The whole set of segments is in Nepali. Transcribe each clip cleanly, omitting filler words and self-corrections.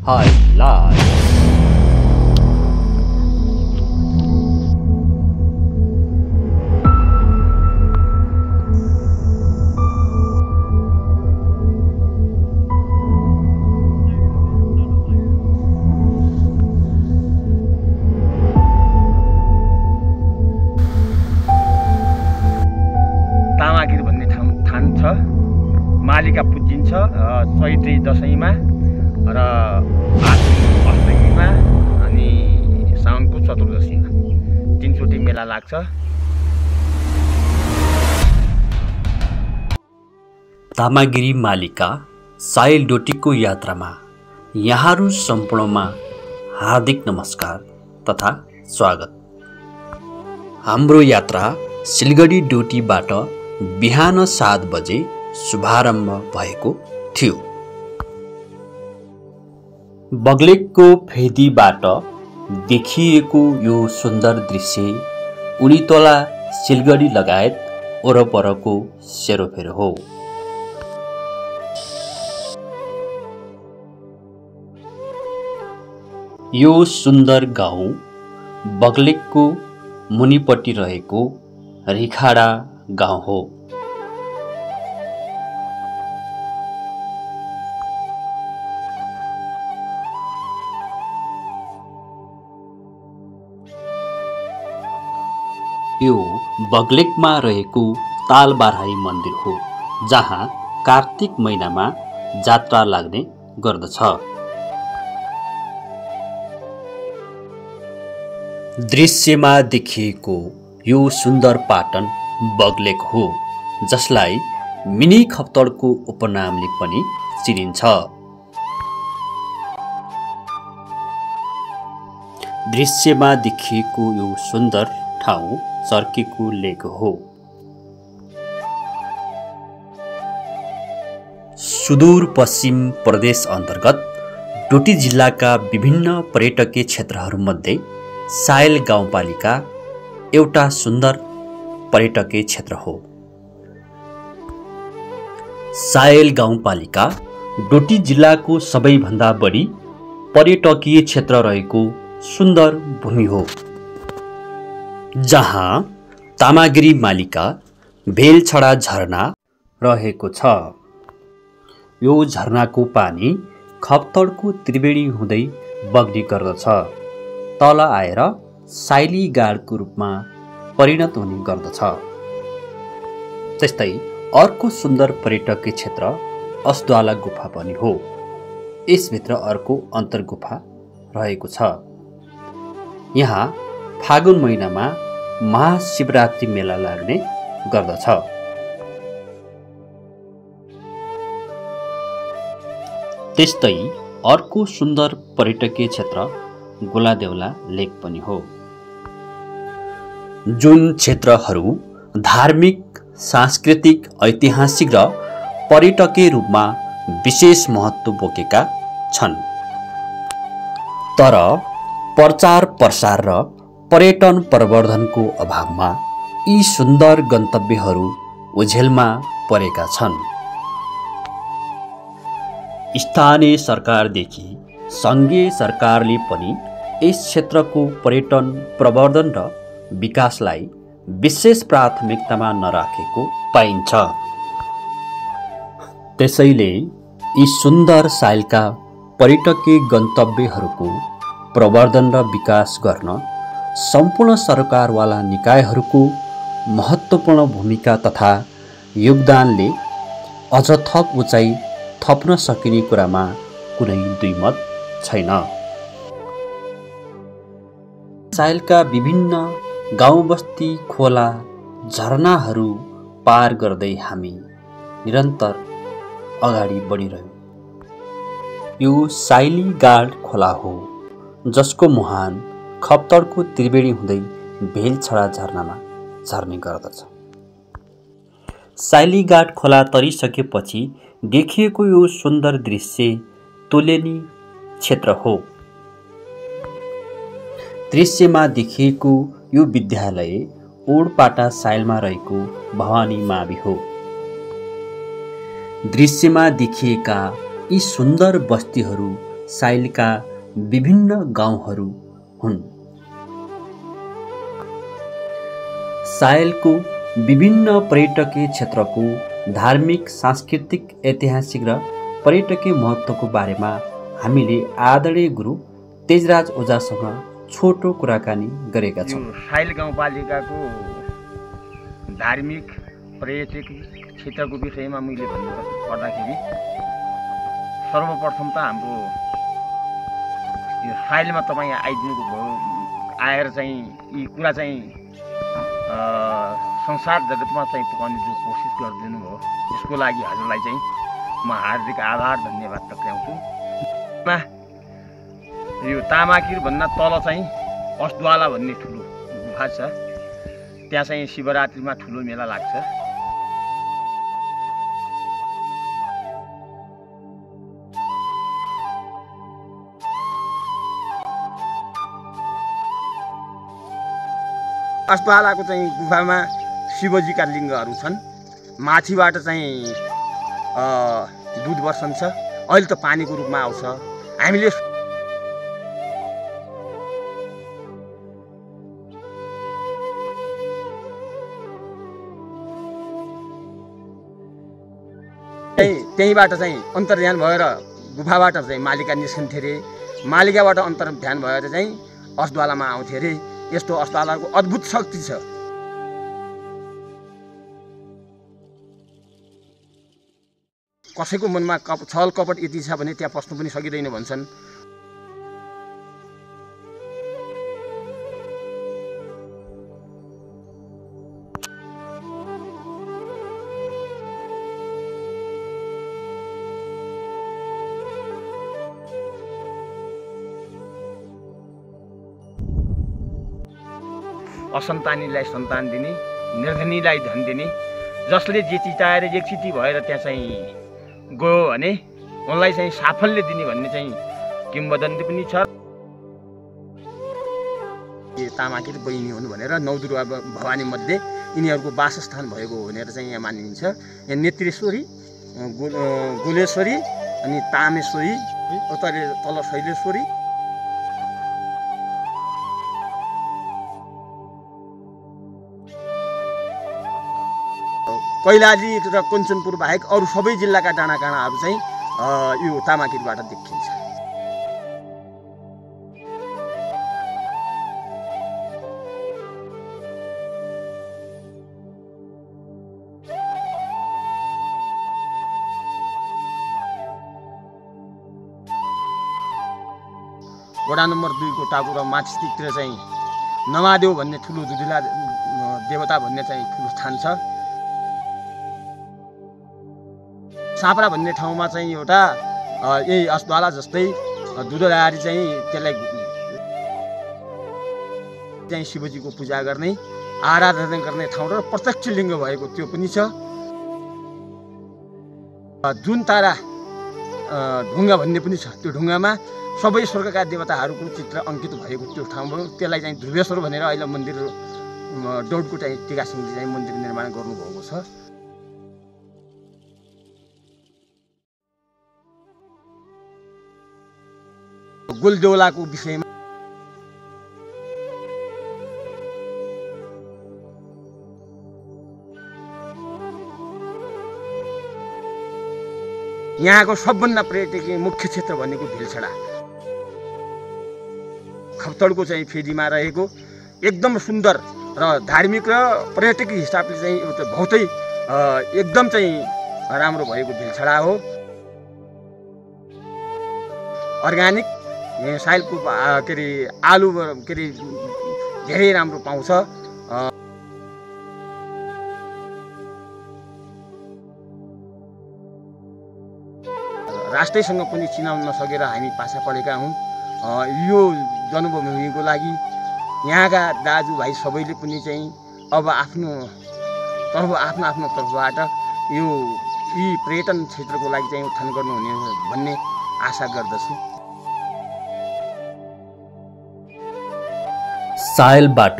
हाइलाइट। तामागिर भन्ने ठाउँ छ। मालिका पुजिन्छ चैत्री दशैँमा र अष्टमीमा अनि साउनको चतुर्दशीमा 3 चोटि मेला लाग्छ। तामागिरी मालिका साइल डोटीको यात्रामा यहाँहरू सम्पूर्णमा हार्दिक नमस्कार तथा स्वागत। हाम्रो यात्रा सिलगढी डोटीबाट बिहान 7 बजे शुभारम्भ भएको थियो। बग्लेकको फेदीबाट देखिएको यो सुन्दर दृश्य उडीतोला सिलगढी लगायत वरपरको सेरोफेरो हो। यो सुन्दर गाउँ बग्लेकको मुनिपट्टि रहेको रिखाडा गाउँ हो। यो बग्लेकमा रहेको तालबाराई मन्दिर हो, जहाँ कार्तिक महिनामा जात्रा लाग्ने गर्दछ। दृश्यमा देखिएको यो सुन्दर पाटन बग्लेक हो, जसलाई मिनी खप्तडको उपनामले पनि चिनिन्छ। दृश्यमा देखिएको यो सुन्दर ठाउँ चर्केको लेक हो। सुदूर पश्चिम प्रदेश अन्तर्गत डोटी जिल्लाका विभिन्न पर्यटकीय क्षेत्रहरूमध्ये साइल गाउँपालिका एउटा सुन्दर पर्यटकीय क्षेत्र हो। साइल गाउँपालिका डोटी जिल्लाको सबैभन्दा बढी पर्यटकीय क्षेत्र रहेको सुन्दर भूमि हो, जहाँ तामागिरी मालिका भेलछडा झरना रहेको छ। यो झरनाको पानी खप्तडको त्रिवेणी हुँदै बग्ने गर्दछ, तल आएर साइली गाडको रूपमा परिणत हुने गर्दछ। त्यस्तै अर्को सुन्दर पर्यटकीय क्षेत्र अस्द्वाला गुफा पनि हो। यसभित्र अर्को अन्तर्गुफा रहेको छ। यहाँ फागुन महिनामा महाशिवरात्रि मेला लाग्ने गर्दछ। त्यस्तै अर्को सुन्दर पर्यटकीय क्षेत्र गोलादेउला लेक पनि हो, जुन क्षेत्रहरू धार्मिक, सांस्कृतिक, ऐतिहासिक र पर्यटकीय रूपमा विशेष महत्त्व बोकेका छन्। तर प्रचार प्रसार र पर्यटन प्रवर्धनको अभावमा यी सुन्दर गन्तव्यहरू ओझेलमा परेका छन्। स्थानीय सरकारदेखि सङ्घीय सरकारले पनि यस क्षेत्रको पर्यटन प्रवर्धन र विकासलाई विशेष प्राथमिकतामा नराखेको पाइन्छ। त्यसैले यी सुन्दर साइलका पर्यटकीय गन्तव्यहरूको प्रवर्धन र विकास गर्न सम्पूर्ण सरकारवाला निकायहरूको महत्त्वपूर्ण भूमिका तथा योगदानले अझ थप उचाइ थप्न सकिने कुरामा कुनै दुईमत छैन। साइलका विभिन्न गाउँ बस्ती, खोला, झरनाहरू पार गर्दै हामी निरन्तर अगाडि बढिरह्यौँ। यो साइली गाड खोला हो, जसको मुहान खप्तडको त्रिवेणी हुँदै भेलछडा झरनामा झर्ने गर्दछ। साइली गाड खोला तरिसकेपछि देखिएको यो सुन्दर दृश्य तोलेनी क्षेत्र हो। दृश्यमा देखिएको यो विद्यालय ओडपाटा साइलमा रहेको भवानी मावि हो। दृश्यमा देखिएका यी सुन्दर बस्तीहरू साइलका विभिन्न गाउँहरू हुन्। साइलको विभिन्न पर्यटकीय क्षेत्रको धार्मिक, सांस्कृतिक, ऐतिहासिक र पर्यटकीय महत्त्वको बारेमा हामीले आदरणीय गुरु तेजराज ओझासँग छोटो कुराकानी गरेका छौँ। साइल गाउँपालिकाको धार्मिक पर्यटकीय क्षेत्रको विषयमा मैले भन्नु पर्दाखेरि सर्वप्रथम त हाम्रो यो साइलमा तपाईँ आइदिनुको भयो, आएर चाहिँ यी कुरा चाहिँ संसार जगतमा चाहिँ पुगाउने जो कोसिस गरिदिनु भयो, यसको लागि हजुरलाई चाहिँ म हार्दिक आभार धन्यवाद टक्राउँछु। यो तामाकिरभन्दा तल चाहिँ अस्द्वाला भन्ने ठुलो गुफा छ, त्यहाँ चाहिँ शिवरात्रिमा ठुलो मेला लाग्छ। अस्द्वालाको चाहिँ गुफामा शिवजीका लिङ्गहरू छन्। माथिबाट चाहिँ दुध बर्सन्छ, अहिले त पानीको रूपमा आउँछ। हामीले त्यहीँबाट चाहिँ अन्तर्ध्यान भएर गुफाबाट चाहिँ मालिका निस्कन्थे अरे, मालिकाबाट अन्तर्ध्यान भएर चाहिँ अस्द्वालामा आउँथे अरे। यस्तो अस्द्वालाको अद्भुत शक्ति छ। कसैको मनमा छल कपट यति छ भने त्यहाँ पस्नु पनि सकिँदैन भन्छन्। असन्तानीलाई सन्तान दिने, निर्धनीलाई धन दिने, जसले जे चिताएर एकचोटि भएर त्यहाँ चाहिँ गयो भने उनलाई चाहिँ साफल्य दिने भन्ने चाहिँ किम्वदन्ती पनि छ। तामाकिर बहिनी हुन् भनेर नवदुर्गा भवानी मध्ये यिनीहरूको वासस्थान भएको हो भनेर चाहिँ यहाँ मानिन्छ। यहाँ नेत्रेश्वरी, गुलेश्वरी अनि तामेश्वरी, तल शैलेश्वरी, कैलाली र कञ्चनपुर बाहेक अरू सबै जिल्लाका डाँडाकाँडाहरू चाहिँ यो तामाकिरबाट देखिन्छ। वडा नम्बर 2 को टापु र माथितिर चाहिँ नमादेव भन्ने ठुलो दुधिला देवता भन्ने चाहिँ ठुलो स्थान छ। सापरा भन्ने ठाउँमा चाहिँ एउटा यही अस्द्वाला जस्तै दुधधारी चाहिँ त्यसलाई चाहिँ शिवजीको पूजा गर्ने, आराधना गर्ने ठाउँ र प्रत्यक्ष लिङ्ग भएको त्यो पनि छ। जुन तारा ढुङ्गा भन्ने पनि छ, त्यो ढुङ्गामा सबै स्वर्गका देवताहरूको चित्र अङ्कित भएको त्यो ठाउँ हो। त्यसलाई चाहिँ ध्रुवेश्वर भनेर अहिले मन्दिर डौडको चाहिँ टिका सिंहले चाहिँ मन्दिर निर्माण गर्नुभएको छ। गोलदेउलाको विषयमा यहाँको सबभन्दा पर्यटकीय मुख्य क्षेत्र भनेको भेलछडा खप्तडको चाहिँ फेदीमा रहेको एकदम सुन्दर र धार्मिक र पर्यटकीय हिसाबले चाहिँ एउटा बहुतै एकदम चाहिँ राम्रो भएको भेलछडा हो। अर्ग्यानिक साइलको के अरे आलु के अरे धेरै राम्रो पाउँछ। राष्ट्रैसँग पनि चिनाउन नसकेर हामी पाछा परेका हौँ। यो जन्मभूमिको लागि यहाँका दाजुभाइ सबैले पनि चाहिँ अब आफ्नो तर्फबाट यो यी पर्यटन क्षेत्रको लागि चाहिँ उत्थान गर्नुहुने भन्ने आशा गर्दछु। साइलबाट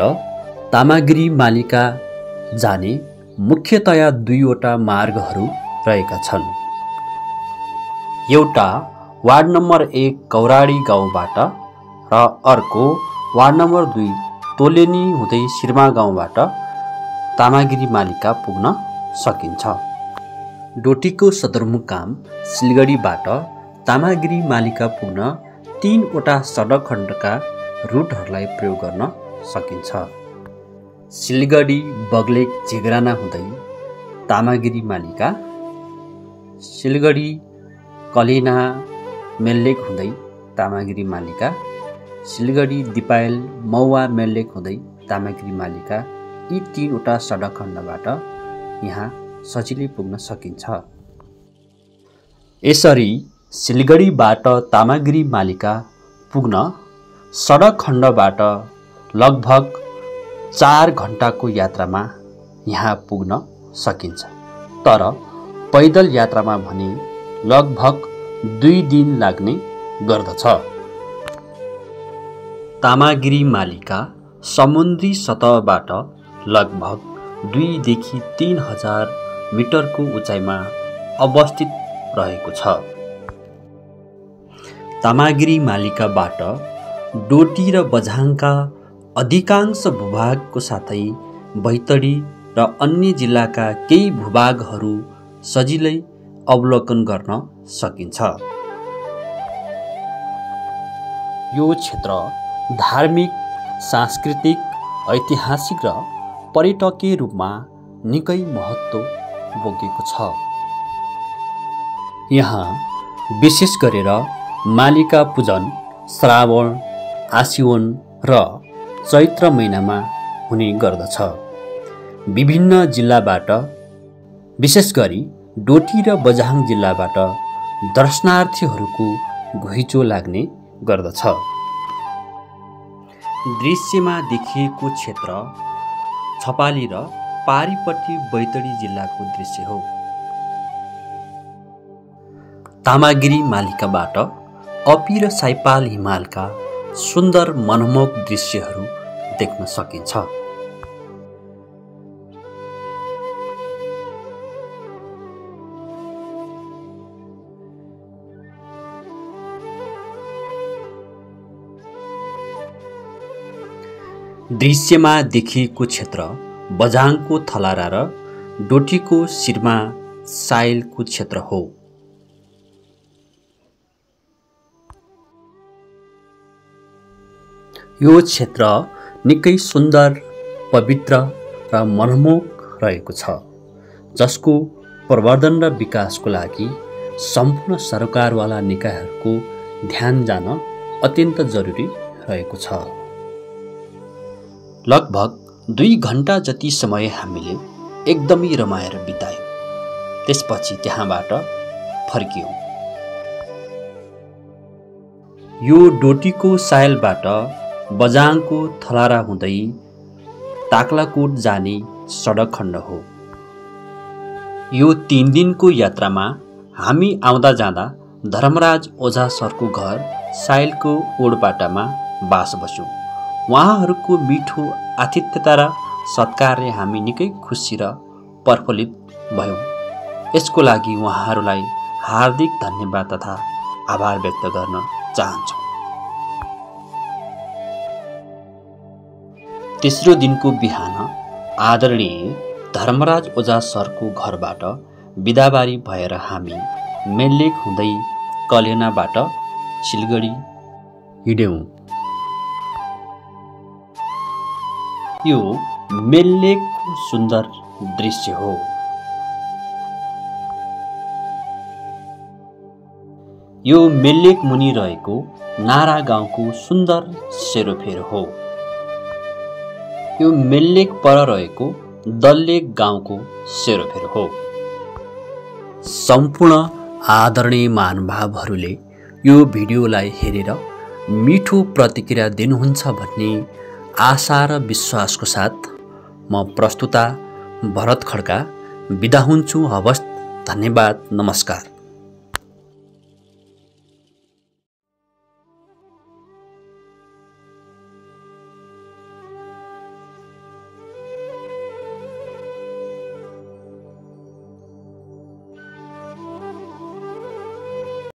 तामागिरी मालिका जाने मुख्यतया 2 वटा मार्गहरू रहेका छन्। एउटा वार्ड नम्बर 1 कौराडी गाउँबाट र अर्को वार्ड नम्बर 2 तोलेनी हुँदै सिर्मा गाउँबाट तामागिरी मालिका पुग्न सकिन्छ। डोटीको सदरमुकाम सिलगढीबाट तामागिरी मालिका पुग्न 3 वटा सडक खण्डका रुटहरूलाई प्रयोग गर्न सकिन्छ। सिलगढी बग्लेक झिग्राना हुँदै तामागिरी मालिका, सिलगढी कलेना मेल्लेक हुँदै तामागिरी मालिका, सिलगढी दिपायल मौवा मेल्लेक हुँदै तामागिरी मालिका, यी 3 वटा सडक खण्डबाट यहाँ सजिलै पुग्न सकिन्छ। यसरी सिलगढीबाट तामागिरी मालिका पुग्न सडक खण्डबाट लगभग 4 घण्टाको यात्रामा यहाँ पुग्न सकिन्छ। तर पैदल यात्रामा भने लगभग 2 दिन लाग्ने गर्दछ। तामागिरी मालिका समुद्री सतहबाट लगभग 2 देखि 3,000 मिटरको उचाइमा अवस्थित रहेको छ। तामागिरी मालिकाबाट डोटी र बझाङका अधिकांश भूभागको साथै बैतडी र अन्य जिल्लाका केही भूभागहरू सजिलै अवलोकन गर्न सकिन्छ। यो क्षेत्र धार्मिक, सांस्कृतिक, ऐतिहासिक र पर्यटकीय रूपमा निकै महत्त्व बोकेको छ। यहाँ विशेष गरेर मालिका पूजन श्रावण, आश्विन र चैत्र महिनामा हुने गर्दछ। विभिन्न जिल्लाबाट विशेष गरी डोटी र बझाङ जिल्लाबाट दर्शनार्थीहरूको घुइँचो लाग्ने गर्दछ। दृश्यमा देखिएको क्षेत्र छपाली र पारीपट्टि बैतडी जिल्लाको दृश्य हो। तामागिरी मालिकाबाट अपी र साइपाल हिमालका सुन्दर मनमोहक दृश्यहरू देख्न सकिन्छ। दृश्यमा देखिएको क्षेत्र बझाङको थलारा र डोटीको सिर्मा साइलको क्षेत्र हो। यो क्षेत्र निकै सुन्दर, पवित्र र मनमोहक रहेको छ, जसको प्रवर्धन र विकासको लागि सम्पूर्ण सरकारवाला निकायहरूको ध्यान जान अत्यन्त जरुरी रहेको छ। लगभग 2 घण्टा जति समय हामीले एकदमै रमाएर बितायौँ। त्यसपछि त्यहाँबाट फर्कियौँ। यो डोटीको साइलबाट बझाङको थलारा हुँदै ताक्लाकोट जाने सडक खण्ड हो। यो 3 दिनको यात्रामा हामी आउँदा जाँदा धर्मराज ओझा सरको घर साइलको ओडबाटामा बास बस्यौँ। उहाँहरूको मिठो आतिथ्यता र सत्कारले हामी निकै खुसी र प्रफुल्लित भयौँ। यसको लागि उहाँहरूलाई हार्दिक धन्यवाद तथा आभार व्यक्त गर्न चाहन्छौँ। तेस्रो दिनको बिहान आदरणीय धर्मराज ओझा सरको घरबाट बिदाबारी भएर हामी मेल्लेक हुँदै कलेनाबाट सिलगढी हिँड्यौँ। यो मेल्लेकको सुन्दर दृश्य हो। यो मेल्लेक मुनि रहेको नारा गाउँको सुन्दर सेरोफेर हो। यो मेल्लेक पर रहेको दल्लेक गाउँको सेरोफेर हो। सम्पूर्ण आदरणीय महानुभावहरूले यो भिडियोलाई हेरेर मिठो प्रतिक्रिया दिनुहुन्छ भन्ने आशा र विश्वासको साथ म प्रस्तुता भरत खड्का बिदा हुन्छु। हवस्, धन्यवाद, नमस्कार।